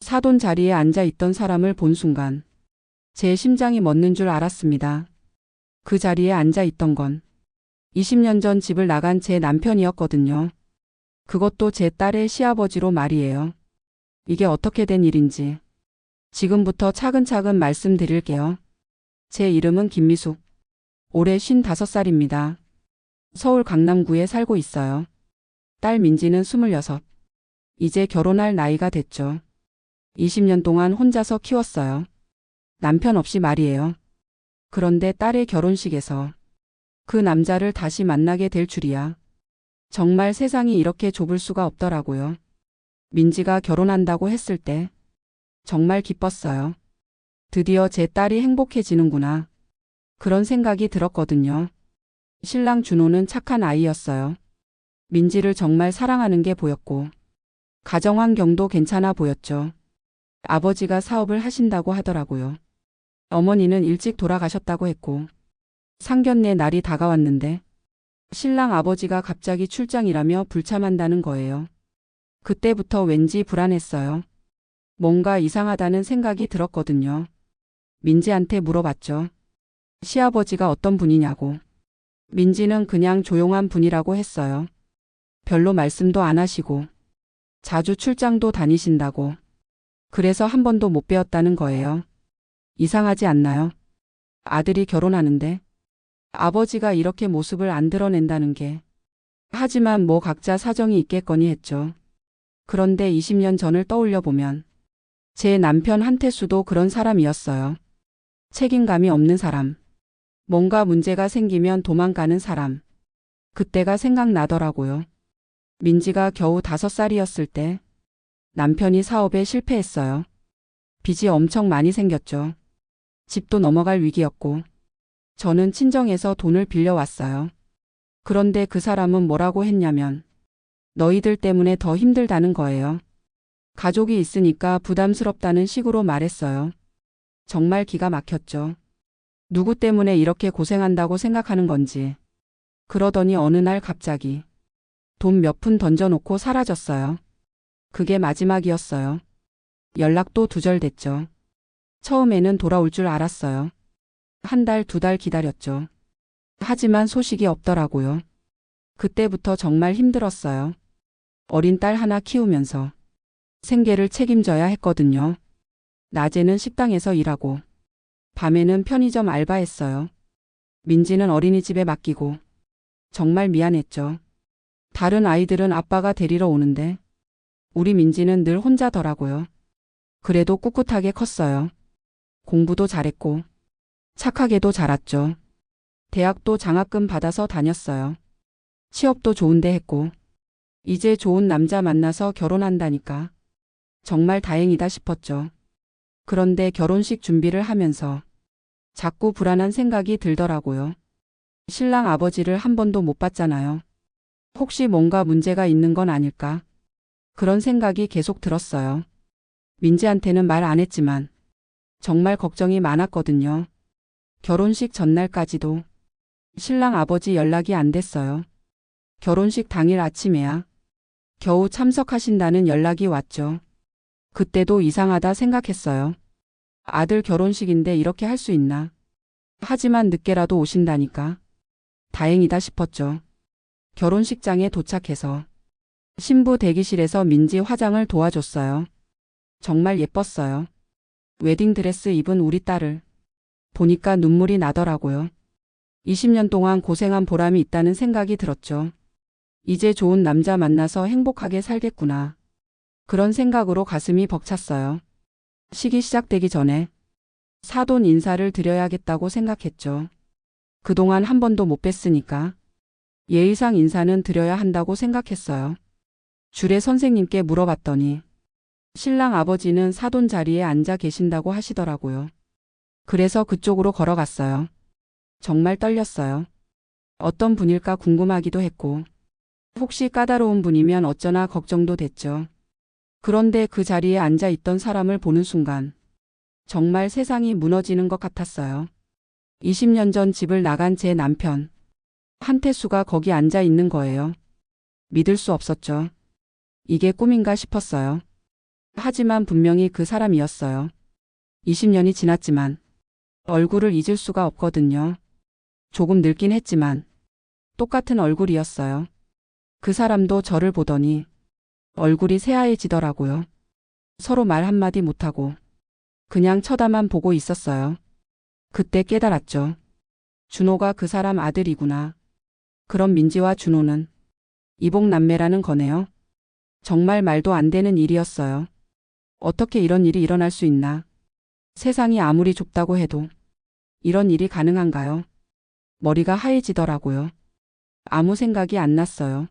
사돈 자리에 앉아 있던 사람을 본 순간 제 심장이 멎는 줄 알았습니다. 그 자리에 앉아 있던 건 20년 전 집을 나간 제 남편이었거든요. 그것도 제 딸의 시아버지로 말이에요. 이게 어떻게 된 일인지 지금부터 차근차근 말씀드릴게요. 제 이름은 김미숙. 올해 55살입니다. 서울 강남구에 살고 있어요. 딸 민지는 26. 이제 결혼할 나이가 됐죠. 20년 동안 혼자서 키웠어요. 남편 없이 말이에요. 그런데 딸의 결혼식에서 그 남자를 다시 만나게 될 줄이야. 정말 세상이 이렇게 좁을 수가 없더라고요. 민지가 결혼한다고 했을 때 정말 기뻤어요. 드디어 제 딸이 행복해지는구나. 그런 생각이 들었거든요. 신랑 준호는 착한 아이였어요. 민지를 정말 사랑하는 게 보였고 가정 환경도 괜찮아 보였죠. 아버지가 사업을 하신다고 하더라고요. 어머니는 일찍 돌아가셨다고 했고 상견례 날이 다가왔는데 신랑 아버지가 갑자기 출장이라며 불참한다는 거예요. 그때부터 왠지 불안했어요. 뭔가 이상하다는 생각이 들었거든요. 민지한테 물어봤죠. 시아버지가 어떤 분이냐고. 민지는 그냥 조용한 분이라고 했어요. 별로 말씀도 안 하시고 자주 출장도 다니신다고. 그래서 한 번도 못 뵈었다는 거예요. 이상하지 않나요? 아들이 결혼하는데 아버지가 이렇게 모습을 안 드러낸다는 게. 하지만 뭐 각자 사정이 있겠거니 했죠. 그런데 20년 전을 떠올려 보면 제 남편 한태수도 그런 사람이었어요. 책임감이 없는 사람. 뭔가 문제가 생기면 도망가는 사람. 그때가 생각나더라고요. 민지가 겨우 5살이었을 때 남편이 사업에 실패했어요. 빚이 엄청 많이 생겼죠. 집도 넘어갈 위기였고 저는 친정에서 돈을 빌려왔어요. 그런데 그 사람은 뭐라고 했냐면 너희들 때문에 더 힘들다는 거예요. 가족이 있으니까 부담스럽다는 식으로 말했어요. 정말 기가 막혔죠. 누구 때문에 이렇게 고생한다고 생각하는 건지. 그러더니 어느 날 갑자기 돈 몇 푼 던져놓고 사라졌어요. 그게 마지막이었어요. 연락도 두절됐죠. 처음에는 돌아올 줄 알았어요. 한 달, 2달 기다렸죠. 하지만 소식이 없더라고요. 그때부터 정말 힘들었어요. 어린 딸 하나 키우면서 생계를 책임져야 했거든요. 낮에는 식당에서 일하고 밤에는 편의점 알바했어요. 민지는 어린이집에 맡기고 정말 미안했죠. 다른 아이들은 아빠가 데리러 오는데 우리 민지는 늘 혼자더라고요. 그래도 꿋꿋하게 컸어요. 공부도 잘했고 착하게도 자랐죠. 대학도 장학금 받아서 다녔어요. 취업도 좋은데 했고 이제 좋은 남자 만나서 결혼한다니까 정말 다행이다 싶었죠. 그런데 결혼식 준비를 하면서 자꾸 불안한 생각이 들더라고요. 신랑 아버지를 한 번도 못 봤잖아요. 혹시 뭔가 문제가 있는 건 아닐까? 그런 생각이 계속 들었어요. 민지한테는 말 안 했지만 정말 걱정이 많았거든요. 결혼식 전날까지도 신랑 아버지 연락이 안 됐어요. 결혼식 당일 아침에야 겨우 참석하신다는 연락이 왔죠. 그때도 이상하다 생각했어요. 아들 결혼식인데 이렇게 할 수 있나? 하지만 늦게라도 오신다니까. 다행이다 싶었죠. 결혼식장에 도착해서 신부 대기실에서 민지 화장을 도와줬어요. 정말 예뻤어요. 웨딩드레스 입은 우리 딸을 보니까 눈물이 나더라고요. 20년 동안 고생한 보람이 있다는 생각이 들었죠. 이제 좋은 남자 만나서 행복하게 살겠구나. 그런 생각으로 가슴이 벅찼어요. 식이 시작되기 전에 사돈 인사를 드려야겠다고 생각했죠. 그동안 한 번도 못 뵀으니까 예의상 인사는 드려야 한다고 생각했어요. 주례 선생님께 물어봤더니 신랑 아버지는 사돈 자리에 앉아 계신다고 하시더라고요. 그래서 그쪽으로 걸어갔어요. 정말 떨렸어요. 어떤 분일까 궁금하기도 했고 혹시 까다로운 분이면 어쩌나 걱정도 됐죠. 그런데 그 자리에 앉아 있던 사람을 보는 순간 정말 세상이 무너지는 것 같았어요. 20년 전 집을 나간 제 남편 한태수가 거기 앉아 있는 거예요. 믿을 수 없었죠. 이게 꿈인가 싶었어요. 하지만 분명히 그 사람이었어요. 20년이 지났지만 얼굴을 잊을 수가 없거든요. 조금 늙긴 했지만 똑같은 얼굴이었어요. 그 사람도 저를 보더니 얼굴이 새하얘지더라고요. 서로 말 한마디 못하고 그냥 쳐다만 보고 있었어요. 그때 깨달았죠. 준호가 그 사람 아들이구나. 그럼 민지와 준호는 이복남매라는 거네요. 정말 말도 안 되는 일이었어요. 어떻게 이런 일이 일어날 수 있나? 세상이 아무리 좁다고 해도 이런 일이 가능한가요? 머리가 하얘지더라고요. 아무 생각이 안 났어요.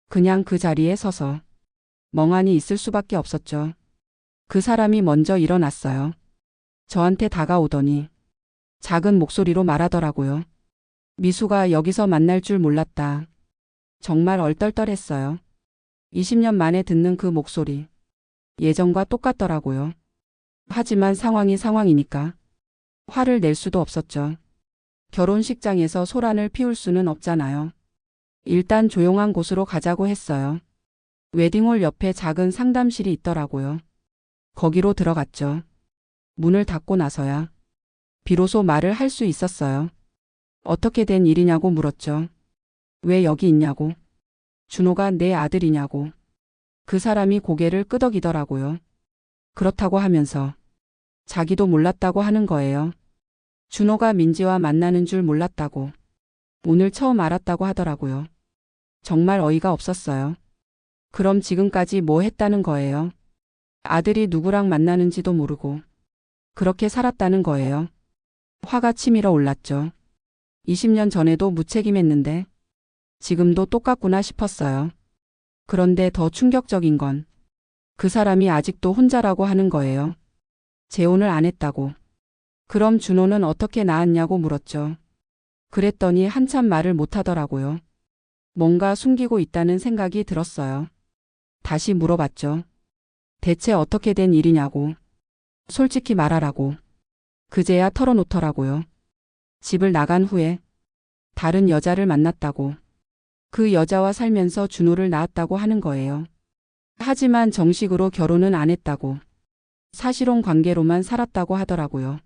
그냥 그 자리에 서서 멍하니 있을 수밖에 없었죠. 그 사람이 먼저 일어났어요. 저한테 다가오더니 작은 목소리로 말하더라고요. 미수가 여기서 만날 줄 몰랐다. 정말 얼떨떨했어요. 20년 만에 듣는 그 목소리. 예전과 똑같더라고요. 하지만 상황이 상황이니까 화를 낼 수도 없었죠. 결혼식장에서 소란을 피울 수는 없잖아요. 일단 조용한 곳으로 가자고 했어요. 웨딩홀 옆에 작은 상담실이 있더라고요. 거기로 들어갔죠. 문을 닫고 나서야 비로소 말을 할 수 있었어요. 어떻게 된 일이냐고 물었죠. 왜 여기 있냐고. 준호가 내 아들이냐고. 그 사람이 고개를 끄덕이더라고요. 그렇다고 하면서 자기도 몰랐다고 하는 거예요. 준호가 민지와 만나는 줄 몰랐다고. 오늘 처음 알았다고 하더라고요. 정말 어이가 없었어요. 그럼 지금까지 뭐 했다는 거예요? 아들이 누구랑 만나는지도 모르고 그렇게 살았다는 거예요. 화가 치밀어 올랐죠. 20년 전에도 무책임했는데 지금도 똑같구나 싶었어요. 그런데 더 충격적인 건 그 사람이 아직도 혼자라고 하는 거예요. 재혼을 안 했다고. 그럼 준호는 어떻게 낳았냐고 물었죠. 그랬더니 한참 말을 못 하더라고요. 뭔가 숨기고 있다는 생각이 들었어요. 다시 물어봤죠. 대체 어떻게 된 일이냐고. 솔직히 말하라고. 그제야 털어놓더라고요. 집을 나간 후에 다른 여자를 만났다고. 그 여자와 살면서 준호를 낳았다고 하는 거예요. 하지만 정식으로 결혼은 안 했다고. 사실혼 관계로만 살았다고 하더라고요.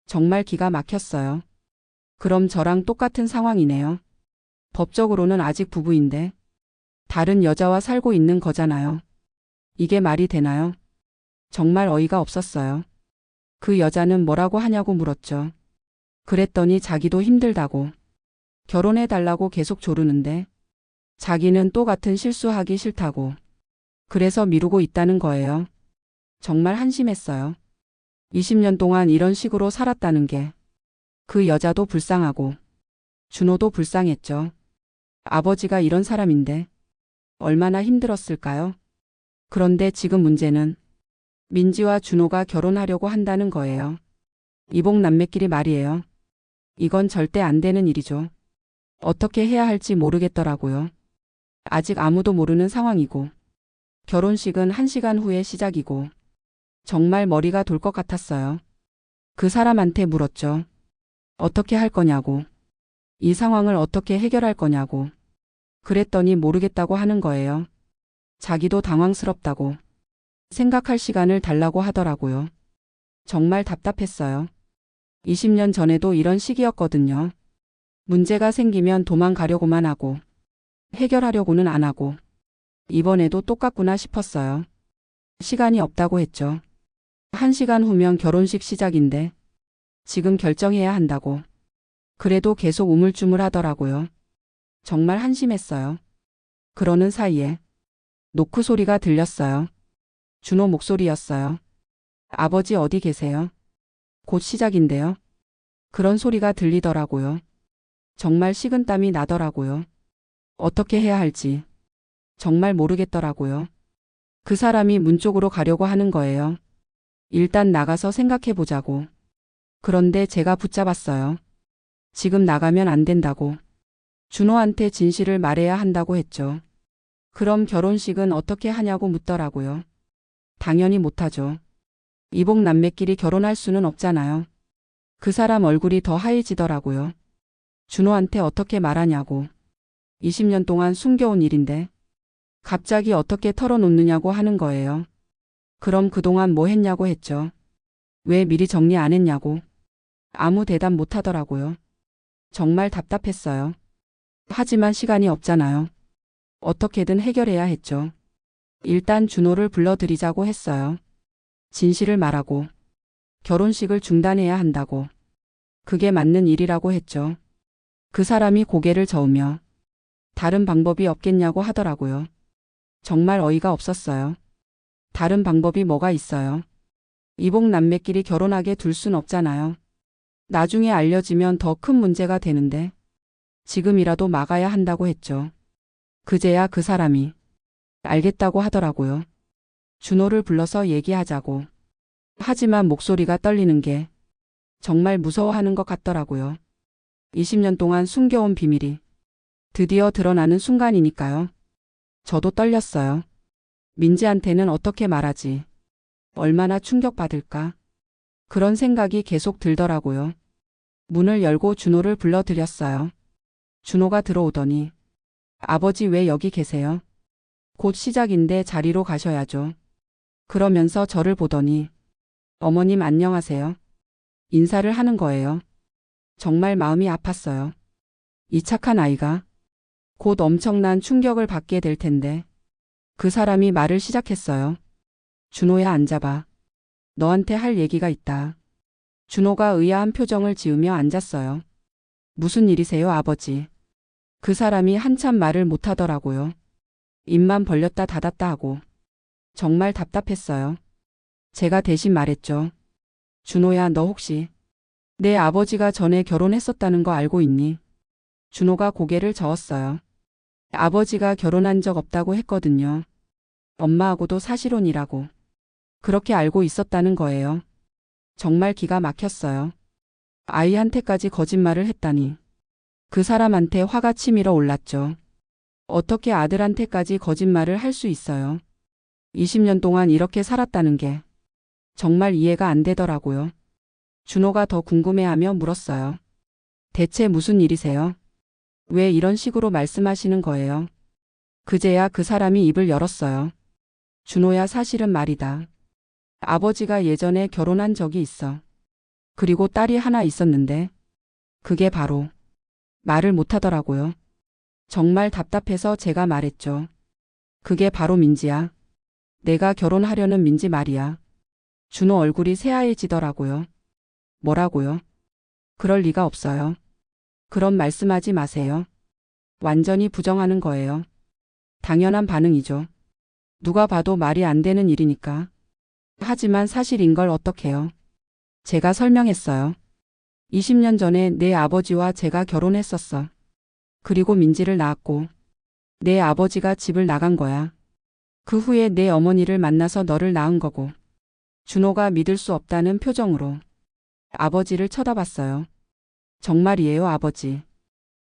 정말 기가 막혔어요. 그럼 저랑 똑같은 상황이네요. 법적으로는 아직 부부인데 다른 여자와 살고 있는 거잖아요. 이게 말이 되나요? 정말 어이가 없었어요. 그 여자는 뭐라고 하냐고 물었죠. 그랬더니 자기도 힘들다고. 결혼해 달라고 계속 조르는데 자기는 또 같은 실수하기 싫다고. 그래서 미루고 있다는 거예요. 정말 한심했어요. 20년 동안 이런 식으로 살았다는 게 그 여자도 불쌍하고 준호도 불쌍했죠. 아버지가 이런 사람인데 얼마나 힘들었을까요? 그런데 지금 문제는 민지와 준호가 결혼하려고 한다는 거예요. 이복남매끼리 말이에요. 이건 절대 안 되는 일이죠. 어떻게 해야 할지 모르겠더라고요. 아직 아무도 모르는 상황이고 결혼식은 1시간 후에 시작이고 정말 머리가 돌 것 같았어요. 그 사람한테 물었죠. 어떻게 할 거냐고. 이 상황을 어떻게 해결할 거냐고. 그랬더니 모르겠다고 하는 거예요. 자기도 당황스럽다고. 생각할 시간을 달라고 하더라고요. 정말 답답했어요. 20년 전에도 이런 시기였거든요. 문제가 생기면 도망가려고만 하고 해결하려고는 안 하고 이번에도 똑같구나 싶었어요. 시간이 없다고 했죠. 1시간 후면 결혼식 시작인데 지금 결정해야 한다고. 그래도 계속 우물쭈물 하더라고요. 정말 한심했어요. 그러는 사이에 노크 소리가 들렸어요. 준호 목소리였어요. 아버지 어디 계세요? 곧 시작인데요. 그런 소리가 들리더라고요. 정말 식은땀이 나더라고요. 어떻게 해야 할지 정말 모르겠더라고요. 그 사람이 문 쪽으로 가려고 하는 거예요. 일단 나가서 생각해 보자고. 그런데 제가 붙잡았어요. 지금 나가면 안 된다고. 준호한테 진실을 말해야 한다고 했죠. 그럼 결혼식은 어떻게 하냐고 묻더라고요. 당연히 못하죠. 이복남매끼리 결혼할 수는 없잖아요. 그 사람 얼굴이 더 하얘지더라고요. 준호한테 어떻게 말하냐고. 20년 동안 숨겨온 일인데 갑자기 어떻게 털어놓느냐고 하는 거예요. 그럼 그동안 뭐 했냐고 했죠. 왜 미리 정리 안 했냐고. 아무 대답 못 하더라고요. 정말 답답했어요. 하지만 시간이 없잖아요. 어떻게든 해결해야 했죠. 일단 준호를 불러들이자고 했어요. 진실을 말하고 결혼식을 중단해야 한다고. 그게 맞는 일이라고 했죠. 그 사람이 고개를 저으며 다른 방법이 없겠냐고 하더라고요. 정말 어이가 없었어요. 다른 방법이 뭐가 있어요? 이복 남매끼리 결혼하게 둘 순 없잖아요. 나중에 알려지면 더 큰 문제가 되는데 지금이라도 막아야 한다고 했죠. 그제야 그 사람이 알겠다고 하더라고요. 준호를 불러서 얘기하자고. 하지만 목소리가 떨리는 게 정말 무서워하는 것 같더라고요. 20년 동안 숨겨온 비밀이 드디어 드러나는 순간이니까요. 저도 떨렸어요. 민지한테는 어떻게 말하지? 얼마나 충격받을까? 그런 생각이 계속 들더라고요. 문을 열고 준호를 불러들였어요. 준호가 들어오더니 아버지 왜 여기 계세요? 곧 시작인데 자리로 가셔야죠. 그러면서 저를 보더니 어머님 안녕하세요. 인사를 하는 거예요. 정말 마음이 아팠어요. 이 착한 아이가 곧 엄청난 충격을 받게 될 텐데 그 사람이 말을 시작했어요. 준호야 앉아봐. 너한테 할 얘기가 있다. 준호가 의아한 표정을 지으며 앉았어요. 무슨 일이세요 아버지? 그 사람이 한참 말을 못하더라고요. 입만 벌렸다 닫았다 하고 정말 답답했어요. 제가 대신 말했죠. 준호야 너 혹시 내 아버지가 전에 결혼했었다는 거 알고 있니? 준호가 고개를 저었어요. 아버지가 결혼한 적 없다고 했거든요. 엄마하고도 사실혼이라고. 그렇게 알고 있었다는 거예요. 정말 기가 막혔어요. 아이한테까지 거짓말을 했다니. 그 사람한테 화가 치밀어 올랐죠. 어떻게 아들한테까지 거짓말을 할 수 있어요? 20년 동안 이렇게 살았다는 게 정말 이해가 안 되더라고요. 준호가 더 궁금해하며 물었어요. 대체 무슨 일이세요? 왜 이런 식으로 말씀하시는 거예요? 그제야 그 사람이 입을 열었어요. 준호야 사실은 말이다. 아버지가 예전에 결혼한 적이 있어. 그리고 딸이 하나 있었는데 그게 바로 말을 못하더라고요. 정말 답답해서 제가 말했죠. 그게 바로 민지야. 내가 결혼하려는 민지 말이야. 준호 얼굴이 새하얘지더라고요. 뭐라고요? 그럴 리가 없어요. 그런 말씀하지 마세요. 완전히 부정하는 거예요. 당연한 반응이죠. 누가 봐도 말이 안 되는 일이니까. 하지만 사실인 걸 어떡해요. 제가 설명했어요. 20년 전에 내 아버지와 제가 결혼했었어. 그리고 민지를 낳았고 내 아버지가 집을 나간 거야. 그 후에 내 어머니를 만나서 너를 낳은 거고. 준호가 믿을 수 없다는 표정으로 아버지를 쳐다봤어요. 정말이에요 아버지.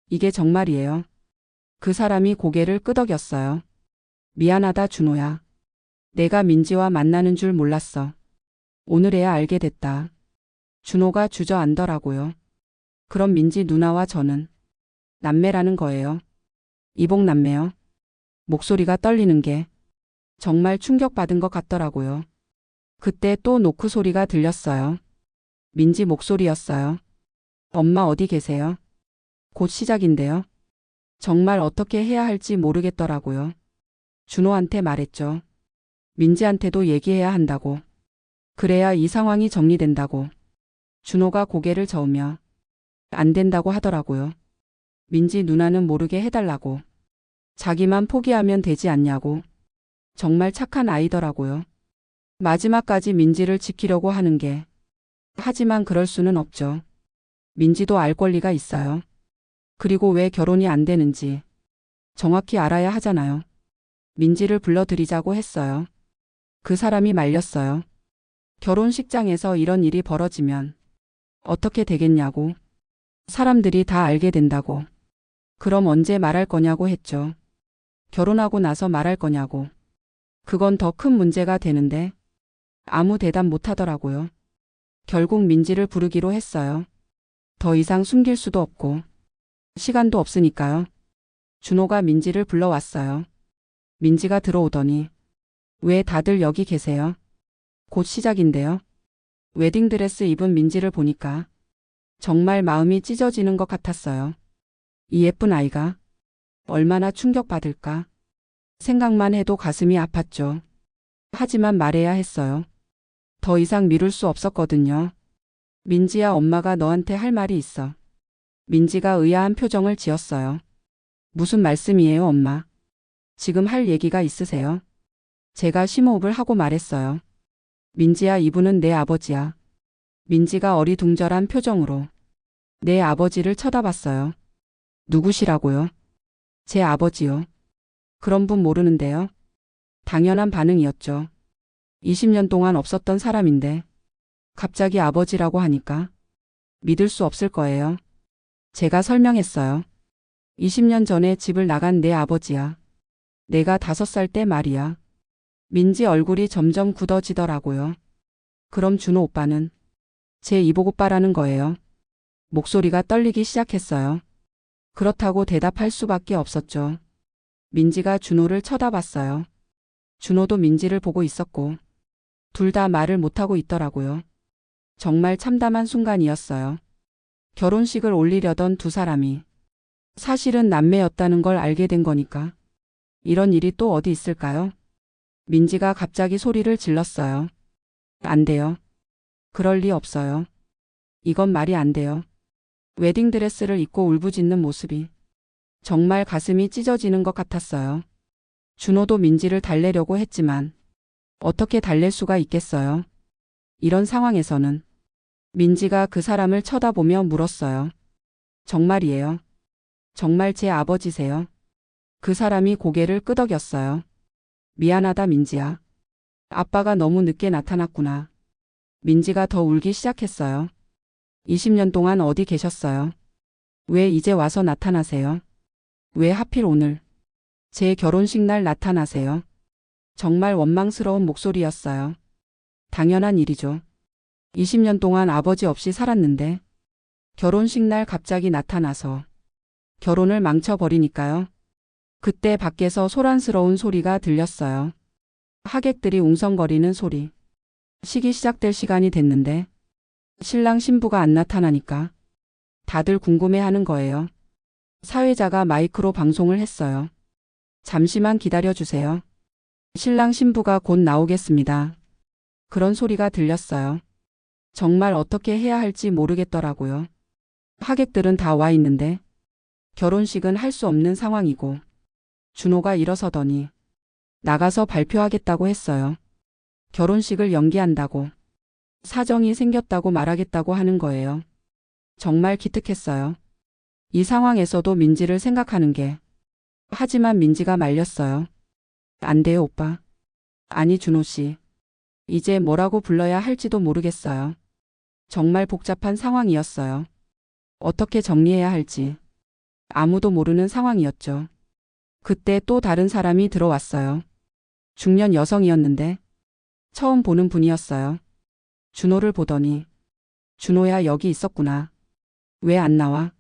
이게 정말이에요. 그 사람이 고개를 끄덕였어요. 미안하다 준호야. 내가 민지와 만나는 줄 몰랐어. 오늘에야 알게 됐다. 준호가 주저앉더라고요. 그럼 민지 누나와 저는 남매라는 거예요. 이복 남매요. 목소리가 떨리는 게 정말 충격받은 것 같더라고요. 그때 또 노크 소리가 들렸어요. 민지 목소리였어요. 엄마 어디 계세요? 곧 시작인데요. 정말 어떻게 해야 할지 모르겠더라고요. 준호한테 말했죠. 민지한테도 얘기해야 한다고. 그래야 이 상황이 정리된다고. 준호가 고개를 저으며 안 된다고 하더라고요. 민지 누나는 모르게 해달라고. 자기만 포기하면 되지 않냐고. 정말 착한 아이더라고요. 마지막까지 민지를 지키려고 하는 게. 하지만 그럴 수는 없죠. 민지도 알 권리가 있어요. 그리고 왜 결혼이 안 되는지 정확히 알아야 하잖아요. 민지를 불러들이자고 했어요. 그 사람이 말렸어요. 결혼식장에서 이런 일이 벌어지면 어떻게 되겠냐고. 사람들이 다 알게 된다고. 그럼 언제 말할 거냐고 했죠. 결혼하고 나서 말할 거냐고. 그건 더 큰 문제가 되는데 아무 대답 못 하더라고요. 결국 민지를 부르기로 했어요. 더 이상 숨길 수도 없고 시간도 없으니까요. 준호가 민지를 불러왔어요. 민지가 들어오더니 왜 다들 여기 계세요? 곧 시작인데요. 웨딩드레스 입은 민지를 보니까 정말 마음이 찢어지는 것 같았어요. 이 예쁜 아이가 얼마나 충격받을까. 생각만 해도 가슴이 아팠죠. 하지만 말해야 했어요. 더 이상 미룰 수 없었거든요. 민지야, 엄마가 너한테 할 말이 있어. 민지가 의아한 표정을 지었어요. 무슨 말씀이에요, 엄마? 지금 할 얘기가 있으세요? 제가 심호흡을 하고 말했어요. 민지야, 이분은 내 아버지야. 민지가 어리둥절한 표정으로 내 아버지를 쳐다봤어요. 누구시라고요? 제 아버지요. 그런 분 모르는데요. 당연한 반응이었죠. 20년 동안 없었던 사람인데 갑자기 아버지라고 하니까 믿을 수 없을 거예요. 제가 설명했어요. 20년 전에 집을 나간 내 아버지야. 내가 5살 때 말이야. 민지 얼굴이 점점 굳어지더라고요. 그럼 준호 오빠는 제 이복 오빠라는 거예요. 목소리가 떨리기 시작했어요. 그렇다고 대답할 수밖에 없었죠. 민지가 준호를 쳐다봤어요. 준호도 민지를 보고 있었고 둘 다 말을 못하고 있더라고요. 정말 참담한 순간이었어요. 결혼식을 올리려던 두 사람이 사실은 남매였다는 걸 알게 된 거니까. 이런 일이 또 어디 있을까요? 민지가 갑자기 소리를 질렀어요. 안 돼요. 그럴 리 없어요. 이건 말이 안 돼요. 웨딩드레스를 입고 울부짖는 모습이 정말 가슴이 찢어지는 것 같았어요. 준호도 민지를 달래려고 했지만 어떻게 달랠 수가 있겠어요. 이런 상황에서는 민지가 그 사람을 쳐다보며 물었어요. 정말이에요. 정말 제 아버지세요? 그 사람이 고개를 끄덕였어요. 미안하다, 민지야. 아빠가 너무 늦게 나타났구나. 민지가 더 울기 시작했어요. 20년 동안 어디 계셨어요? 왜 이제 와서 나타나세요? 왜 하필 오늘 제 결혼식 날 나타나세요? 정말 원망스러운 목소리였어요. 당연한 일이죠. 20년 동안 아버지 없이 살았는데 결혼식 날 갑자기 나타나서 결혼을 망쳐버리니까요. 그때 밖에서 소란스러운 소리가 들렸어요. 하객들이 웅성거리는 소리. 식이 시작될 시간이 됐는데 신랑 신부가 안 나타나니까 다들 궁금해하는 거예요. 사회자가 마이크로 방송을 했어요. 잠시만 기다려주세요. 신랑 신부가 곧 나오겠습니다. 그런 소리가 들렸어요. 정말 어떻게 해야 할지 모르겠더라고요. 하객들은 다 와 있는데 결혼식은 할 수 없는 상황이고 준호가 일어서더니 나가서 발표하겠다고 했어요. 결혼식을 연기한다고 사정이 생겼다고 말하겠다고 하는 거예요. 정말 기특했어요. 이 상황에서도 민지를 생각하는 게. 하지만 민지가 말렸어요. 안 돼요, 오빠. 아니, 준호 씨. 이제 뭐라고 불러야 할지도 모르겠어요. 정말 복잡한 상황이었어요. 어떻게 정리해야 할지 아무도 모르는 상황이었죠. 그때 또 다른 사람이 들어왔어요. 중년 여성이었는데 처음 보는 분이었어요. 준호를 보더니 준호야, 여기 있었구나. 왜 안 나와?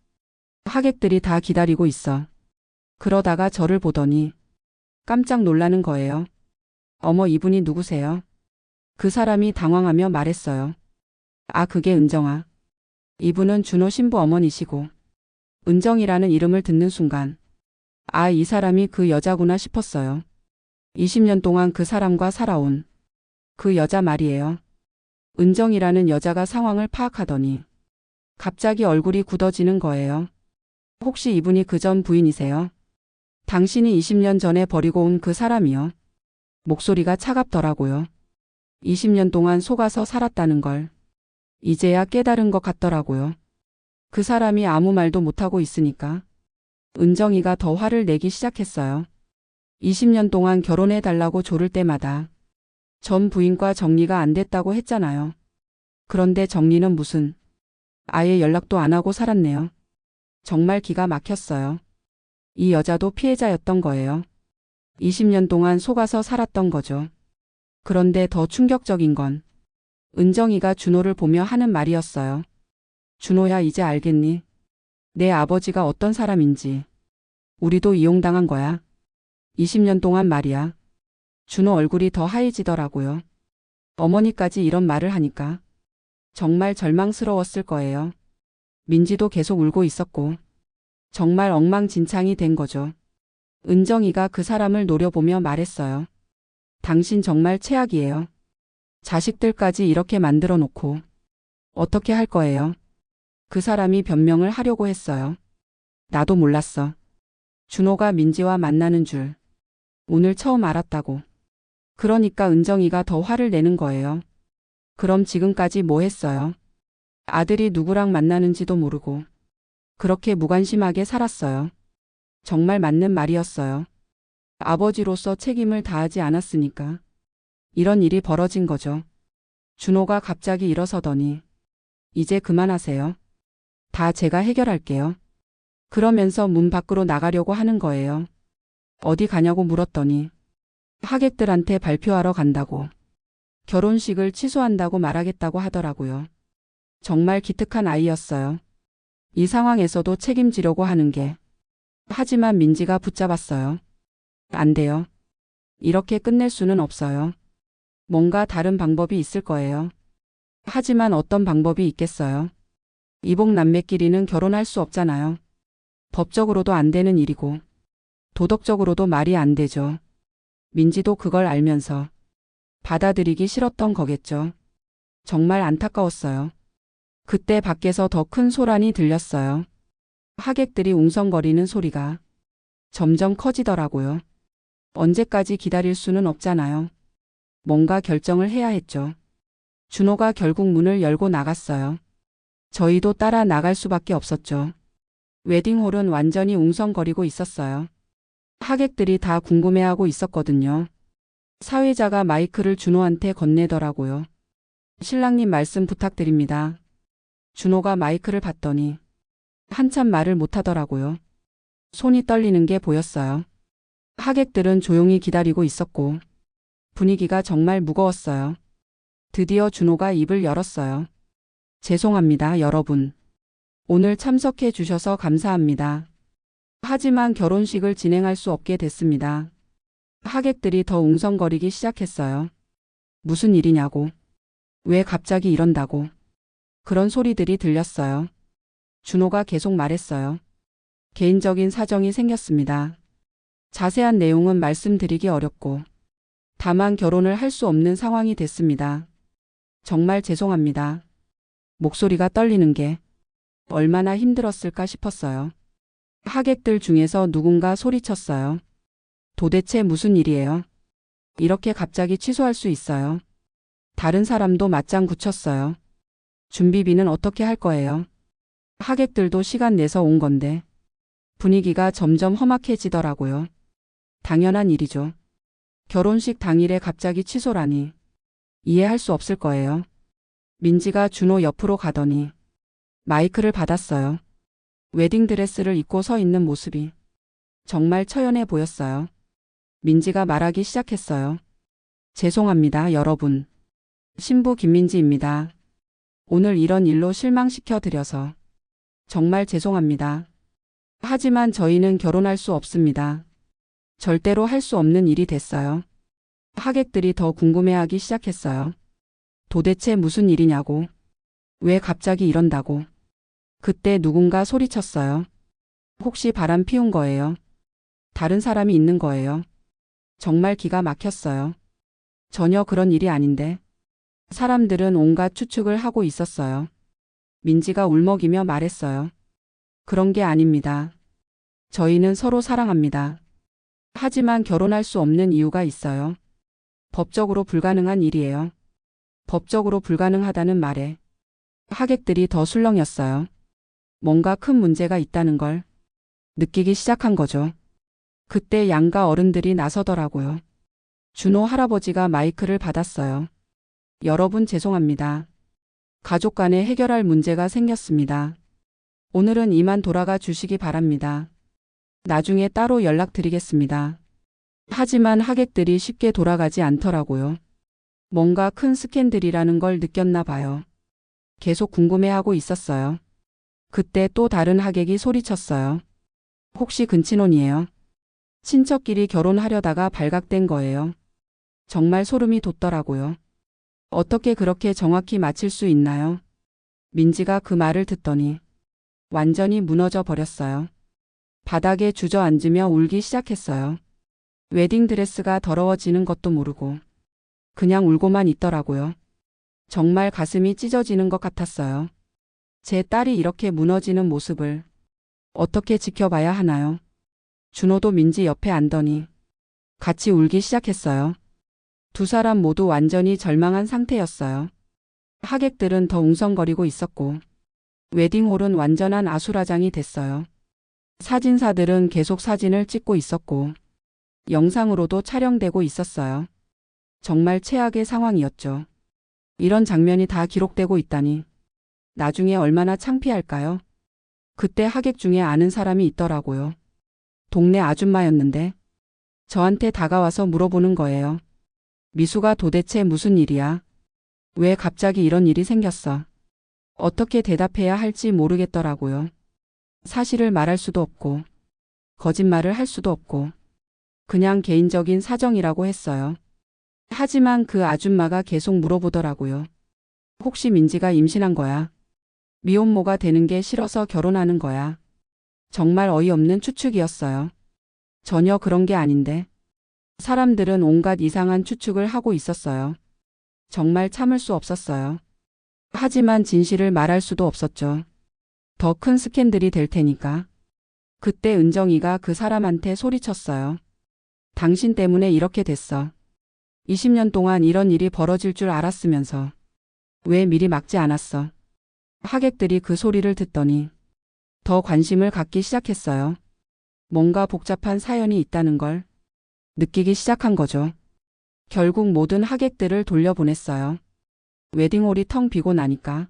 하객들이 다 기다리고 있어. 그러다가 저를 보더니 깜짝 놀라는 거예요. 어머, 이분이 누구세요? 그 사람이 당황하며 말했어요. 아, 그게 은정아. 이분은 준호 신부 어머니시고. 은정이라는 이름을 듣는 순간 아, 이 사람이 그 여자구나 싶었어요. 20년 동안 그 사람과 살아온 그 여자 말이에요. 은정이라는 여자가 상황을 파악하더니 갑자기 얼굴이 굳어지는 거예요. 혹시 이분이 그 전 부인이세요? 당신이 20년 전에 버리고 온 그 사람이요. 목소리가 차갑더라고요. 20년 동안 속아서 살았다는 걸 이제야 깨달은 것 같더라고요. 그 사람이 아무 말도 못하고 있으니까 은정이가 더 화를 내기 시작했어요. 20년 동안 결혼해달라고 조를 때마다 전 부인과 정리가 안 됐다고 했잖아요. 그런데 정리는 무슨, 아예 연락도 안 하고 살았네요. 정말 기가 막혔어요. 이 여자도 피해자였던 거예요. 20년 동안 속아서 살았던 거죠. 그런데 더 충격적인 건 은정이가 준호를 보며 하는 말이었어요. 준호야, 이제 알겠니? 내 아버지가 어떤 사람인지. 우리도 이용당한 거야. 20년 동안 말이야. 준호 얼굴이 더 하얘지더라고요. 어머니까지 이런 말을 하니까 정말 절망스러웠을 거예요. 민지도 계속 울고 있었고 정말 엉망진창이 된 거죠. 은정이가 그 사람을 노려보며 말했어요. 당신 정말 최악이에요. 자식들까지 이렇게 만들어 놓고 어떻게 할 거예요? 그 사람이 변명을 하려고 했어요. 나도 몰랐어. 준호가 민지와 만나는 줄 오늘 처음 알았다고. 그러니까 은정이가 더 화를 내는 거예요. 그럼 지금까지 뭐 했어요? 아들이 누구랑 만나는지도 모르고 그렇게 무관심하게 살았어요. 정말 맞는 말이었어요. 아버지로서 책임을 다하지 않았으니까 이런 일이 벌어진 거죠. 준호가 갑자기 일어서더니 이제 그만하세요. 다 제가 해결할게요. 그러면서 문 밖으로 나가려고 하는 거예요. 어디 가냐고 물었더니 하객들한테 발표하러 간다고. 결혼식을 취소한다고 말하겠다고 하더라고요. 정말 기특한 아이였어요. 이 상황에서도 책임지려고 하는 게. 하지만 민지가 붙잡았어요. 안 돼요. 이렇게 끝낼 수는 없어요. 뭔가 다른 방법이 있을 거예요. 하지만 어떤 방법이 있겠어요? 이복 남매끼리는 결혼할 수 없잖아요. 법적으로도 안 되는 일이고 도덕적으로도 말이 안 되죠. 민지도 그걸 알면서 받아들이기 싫었던 거겠죠. 정말 안타까웠어요. 그때 밖에서 더 큰 소란이 들렸어요. 하객들이 웅성거리는 소리가 점점 커지더라고요. 언제까지 기다릴 수는 없잖아요. 뭔가 결정을 해야 했죠. 준호가 결국 문을 열고 나갔어요. 저희도 따라 나갈 수밖에 없었죠. 웨딩홀은 완전히 웅성거리고 있었어요. 하객들이 다 궁금해하고 있었거든요. 사회자가 마이크를 준호한테 건네더라고요. 신랑님 말씀 부탁드립니다. 준호가 마이크를 받더니 한참 말을 못하더라고요. 손이 떨리는 게 보였어요. 하객들은 조용히 기다리고 있었고 분위기가 정말 무거웠어요. 드디어 준호가 입을 열었어요. 죄송합니다, 여러분. 오늘 참석해 주셔서 감사합니다. 하지만 결혼식을 진행할 수 없게 됐습니다. 하객들이 더 웅성거리기 시작했어요. 무슨 일이냐고. 왜 갑자기 이런다고. 그런 소리들이 들렸어요. 준호가 계속 말했어요. 개인적인 사정이 생겼습니다. 자세한 내용은 말씀드리기 어렵고 다만 결혼을 할 수 없는 상황이 됐습니다. 정말 죄송합니다. 목소리가 떨리는 게 얼마나 힘들었을까 싶었어요. 하객들 중에서 누군가 소리쳤어요. 도대체 무슨 일이에요? 이렇게 갑자기 취소할 수 있어요? 다른 사람도 맞장 붙였어요. 준비비는 어떻게 할 거예요? 하객들도 시간 내서 온 건데. 분위기가 점점 험악해지더라고요. 당연한 일이죠. 결혼식 당일에 갑자기 취소라니. 이해할 수 없을 거예요. 민지가 준호 옆으로 가더니 마이크를 받았어요. 웨딩드레스를 입고 서 있는 모습이 정말 처연해 보였어요. 민지가 말하기 시작했어요. 죄송합니다, 여러분. 신부 김민지입니다. 오늘 이런 일로 실망시켜 드려서 정말 죄송합니다. 하지만 저희는 결혼할 수 없습니다. 절대로 할 수 없는 일이 됐어요. 하객들이 더 궁금해하기 시작했어요. 도대체 무슨 일이냐고. 왜 갑자기 이런다고. 그때 누군가 소리쳤어요. 혹시 바람 피운 거예요? 다른 사람이 있는 거예요? 정말 기가 막혔어요. 전혀 그런 일이 아닌데. 사람들은 온갖 추측을 하고 있었어요. 민지가 울먹이며 말했어요. 그런 게 아닙니다. 저희는 서로 사랑합니다. 하지만 결혼할 수 없는 이유가 있어요. 법적으로 불가능한 일이에요. 법적으로 불가능하다는 말에 하객들이 더 술렁였어요. 뭔가 큰 문제가 있다는 걸 느끼기 시작한 거죠. 그때 양가 어른들이 나서더라고요. 준호 할아버지가 마이크를 받았어요. 여러분 죄송합니다. 가족 간에 해결할 문제가 생겼습니다. 오늘은 이만 돌아가 주시기 바랍니다. 나중에 따로 연락드리겠습니다. 하지만 하객들이 쉽게 돌아가지 않더라고요. 뭔가 큰 스캔들이라는 걸 느꼈나 봐요. 계속 궁금해하고 있었어요. 그때 또 다른 하객이 소리쳤어요. 혹시 근친혼이에요? 친척끼리 결혼하려다가 발각된 거예요. 정말 소름이 돋더라고요. 어떻게 그렇게 정확히 맞힐 수 있나요? 민지가 그 말을 듣더니 완전히 무너져 버렸어요. 바닥에 주저앉으며 울기 시작했어요. 웨딩드레스가 더러워지는 것도 모르고 그냥 울고만 있더라고요. 정말 가슴이 찢어지는 것 같았어요. 제 딸이 이렇게 무너지는 모습을 어떻게 지켜봐야 하나요? 준호도 민지 옆에 앉더니 같이 울기 시작했어요. 두 사람 모두 완전히 절망한 상태였어요. 하객들은 더 웅성거리고 있었고 웨딩홀은 완전한 아수라장이 됐어요. 사진사들은 계속 사진을 찍고 있었고 영상으로도 촬영되고 있었어요. 정말 최악의 상황이었죠. 이런 장면이 다 기록되고 있다니 나중에 얼마나 창피할까요? 그때 하객 중에 아는 사람이 있더라고요. 동네 아줌마였는데 저한테 다가와서 물어보는 거예요. 미수가 도대체 무슨 일이야? 왜 갑자기 이런 일이 생겼어? 어떻게 대답해야 할지 모르겠더라고요. 사실을 말할 수도 없고 거짓말을 할 수도 없고 그냥 개인적인 사정이라고 했어요. 하지만 그 아줌마가 계속 물어보더라고요. 혹시 민지가 임신한 거야? 미혼모가 되는 게 싫어서 결혼하는 거야? 정말 어이없는 추측이었어요. 전혀 그런 게 아닌데. 사람들은 온갖 이상한 추측을 하고 있었어요. 정말 참을 수 없었어요. 하지만 진실을 말할 수도 없었죠. 더 큰 스캔들이 될 테니까. 그때 은정이가 그 사람한테 소리쳤어요. 당신 때문에 이렇게 됐어. 20년 동안 이런 일이 벌어질 줄 알았으면서 왜 미리 막지 않았어? 하객들이 그 소리를 듣더니 더 관심을 갖기 시작했어요. 뭔가 복잡한 사연이 있다는 걸 느끼기 시작한 거죠. 결국 모든 하객들을 돌려보냈어요. 웨딩홀이 텅 비고 나니까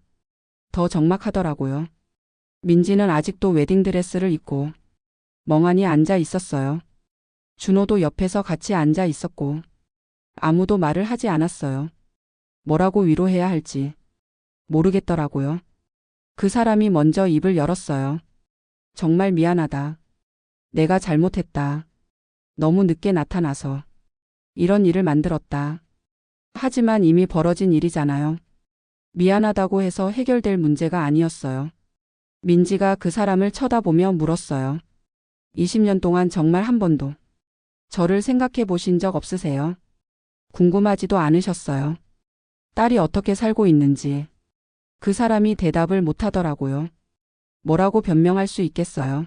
더 적막하더라고요. 민지는 아직도 웨딩드레스를 입고 멍하니 앉아 있었어요. 준호도 옆에서 같이 앉아 있었고 아무도 말을 하지 않았어요. 뭐라고 위로해야 할지 모르겠더라고요. 그 사람이 먼저 입을 열었어요. 정말 미안하다. 내가 잘못했다. 너무 늦게 나타나서 이런 일을 만들었다. 하지만 이미 벌어진 일이잖아요. 미안하다고 해서 해결될 문제가 아니었어요. 민지가 그 사람을 쳐다보며 물었어요. 20년 동안 정말 한 번도 저를 생각해 보신 적 없으세요? 궁금하지도 않으셨어요. 딸이 어떻게 살고 있는지. 그 사람이 대답을 못하더라고요. 뭐라고 변명할 수 있겠어요.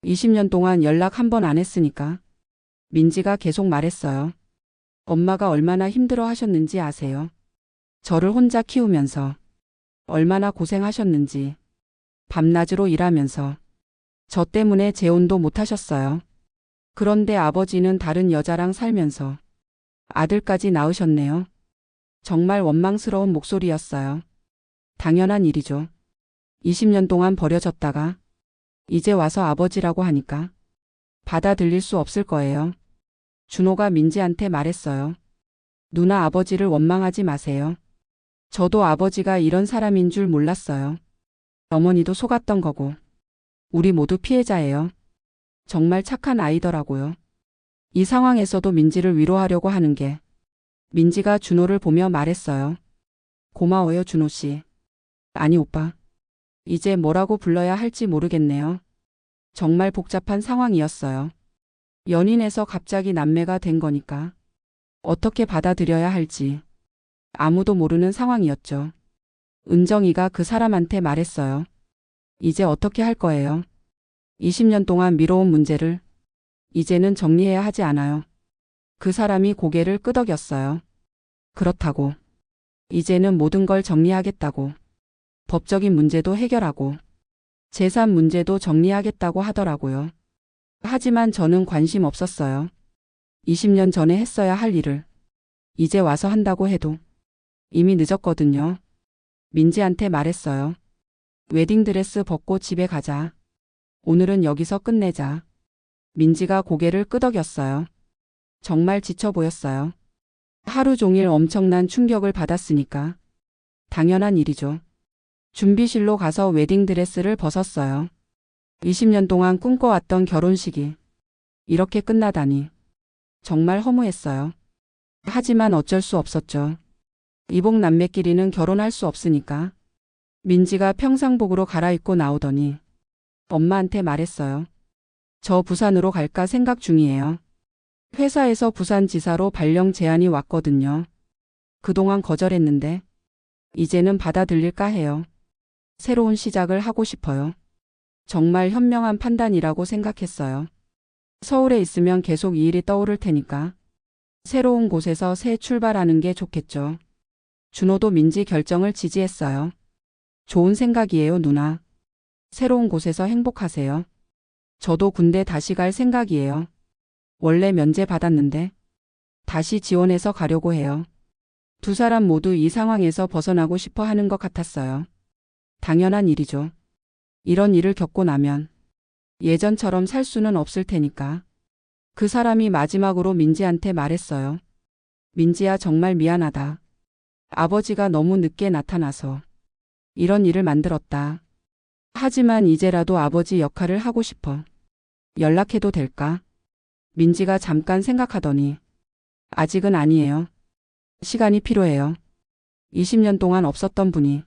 20년 동안 연락 한 번 안 했으니까. 민지가 계속 말했어요. 엄마가 얼마나 힘들어 하셨는지 아세요? 저를 혼자 키우면서 얼마나 고생하셨는지. 밤낮으로 일하면서 저 때문에 재혼도 못 하셨어요. 그런데 아버지는 다른 여자랑 살면서 아들까지 낳으셨네요. 정말 원망스러운 목소리였어요. 당연한 일이죠. 20년 동안 버려졌다가 이제 와서 아버지라고 하니까 받아들일 수 없을 거예요. 준호가 민지한테 말했어요. 누나 아버지를 원망하지 마세요. 저도 아버지가 이런 사람인 줄 몰랐어요. 어머니도 속았던 거고 우리 모두 피해자예요. 정말 착한 아이더라고요. 이 상황에서도 민지를 위로하려고 하는 게 민지가 준호를 보며 말했어요. 고마워요 준호 씨. 아니 오빠. 이제 뭐라고 불러야 할지 모르겠네요. 정말 복잡한 상황이었어요. 연인에서 갑자기 남매가 된 거니까 어떻게 받아들여야 할지 아무도 모르는 상황이었죠. 은정이가 그 사람한테 말했어요. 이제 어떻게 할 거예요? 20년 동안 미뤄온 문제를 이제는 정리해야 하지 않아요. 그 사람이 고개를 끄덕였어요. 그렇다고. 이제는 모든 걸 정리하겠다고. 법적인 문제도 해결하고 재산 문제도 정리하겠다고 하더라고요. 하지만 저는 관심 없었어요. 20년 전에 했어야 할 일을 이제 와서 한다고 해도 이미 늦었거든요. 민지한테 말했어요. 웨딩드레스 벗고 집에 가자. 오늘은 여기서 끝내자. 민지가 고개를 끄덕였어요. 정말 지쳐 보였어요. 하루 종일 엄청난 충격을 받았으니까 당연한 일이죠. 준비실로 가서 웨딩드레스를 벗었어요. 20년 동안 꿈꿔왔던 결혼식이 이렇게 끝나다니 정말 허무했어요. 하지만 어쩔 수 없었죠. 이복 남매끼리는 결혼할 수 없으니까. 민지가 평상복으로 갈아입고 나오더니 엄마한테 말했어요. 저 부산으로 갈까 생각 중이에요. 회사에서 부산지사로 발령 제안이 왔거든요. 그동안 거절했는데 이제는 받아들일까 해요. 새로운 시작을 하고 싶어요. 정말 현명한 판단이라고 생각했어요. 서울에 있으면 계속 이 일이 떠오를 테니까 새로운 곳에서 새 출발하는 게 좋겠죠. 준호도 민지 결정을 지지했어요. 좋은 생각이에요, 누나. 새로운 곳에서 행복하세요. 저도 군대 다시 갈 생각이에요. 원래 면제 받았는데 다시 지원해서 가려고 해요. 두 사람 모두 이 상황에서 벗어나고 싶어 하는 것 같았어요. 당연한 일이죠. 이런 일을 겪고 나면 예전처럼 살 수는 없을 테니까. 그 사람이 마지막으로 민지한테 말했어요. 민지야, 정말 미안하다. 아버지가 너무 늦게 나타나서 이런 일을 만들었다. 하지만 이제라도 아버지 역할을 하고 싶어. 연락해도 될까? 민지가 잠깐 생각하더니 아직은 아니에요. 시간이 필요해요. 20년 동안 없었던 분이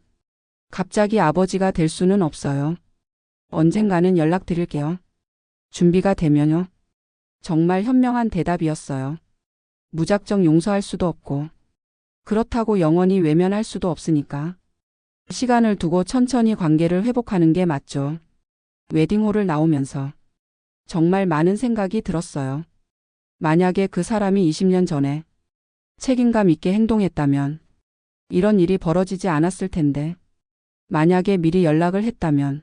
갑자기 아버지가 될 수는 없어요. 언젠가는 연락드릴게요. 준비가 되면요. 정말 현명한 대답이었어요. 무작정 용서할 수도 없고 그렇다고 영원히 외면할 수도 없으니까 시간을 두고 천천히 관계를 회복하는 게 맞죠. 웨딩홀을 나오면서 정말 많은 생각이 들었어요. 만약에 그 사람이 20년 전에 책임감 있게 행동했다면 이런 일이 벌어지지 않았을 텐데, 만약에 미리 연락을 했다면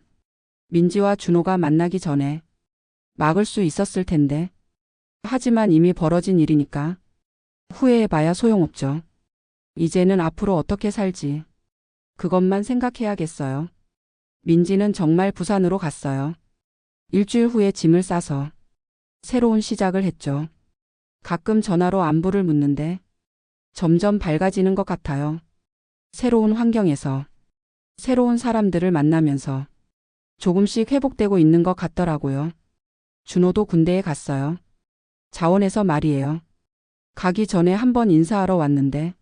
민지와 준호가 만나기 전에 막을 수 있었을 텐데, 하지만 이미 벌어진 일이니까 후회해봐야 소용없죠. 이제는 앞으로 어떻게 살지, 그것만 생각해야겠어요. 민지는 정말 부산으로 갔어요. 일주일 후에 짐을 싸서 새로운 시작을 했죠. 가끔 전화로 안부를 묻는데 점점 밝아지는 것 같아요. 새로운 환경에서 새로운 사람들을 만나면서 조금씩 회복되고 있는 것 같더라고요. 준호도 군대에 갔어요. 자원에서 말이에요. 가기 전에 한번 인사하러 왔는데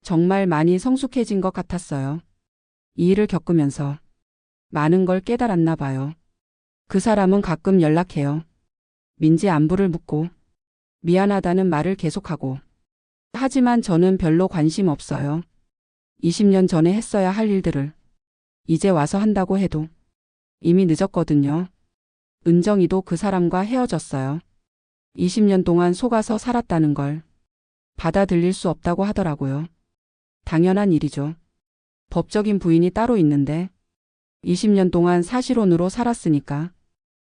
정말 많이 성숙해진 것 같았어요. 이 일을 겪으면서 많은 걸 깨달았나 봐요. 그 사람은 가끔 연락해요. 민지 안부를 묻고 미안하다는 말을 계속하고. 하지만 저는 별로 관심 없어요. 20년 전에 했어야 할 일들을 이제 와서 한다고 해도 이미 늦었거든요. 은정이도 그 사람과 헤어졌어요. 20년 동안 속아서 살았다는 걸 받아들일 수 없다고 하더라고요. 당연한 일이죠. 법적인 부인이 따로 있는데 20년 동안 사실혼으로 살았으니까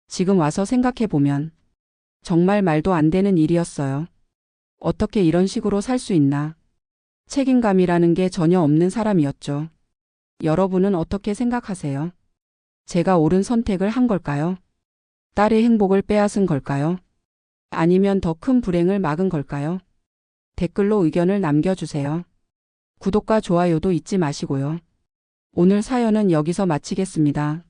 지금 와서 생각해보면 정말 말도 안 되는 일이었어요. 어떻게 이런 식으로 살 수 있나. 책임감이라는 게 전혀 없는 사람이었죠. 여러분은 어떻게 생각하세요? 제가 옳은 선택을 한 걸까요? 딸의 행복을 빼앗은 걸까요? 아니면 더 큰 불행을 막은 걸까요? 댓글로 의견을 남겨주세요. 구독과 좋아요도 잊지 마시고요. 오늘 사연은 여기서 마치겠습니다.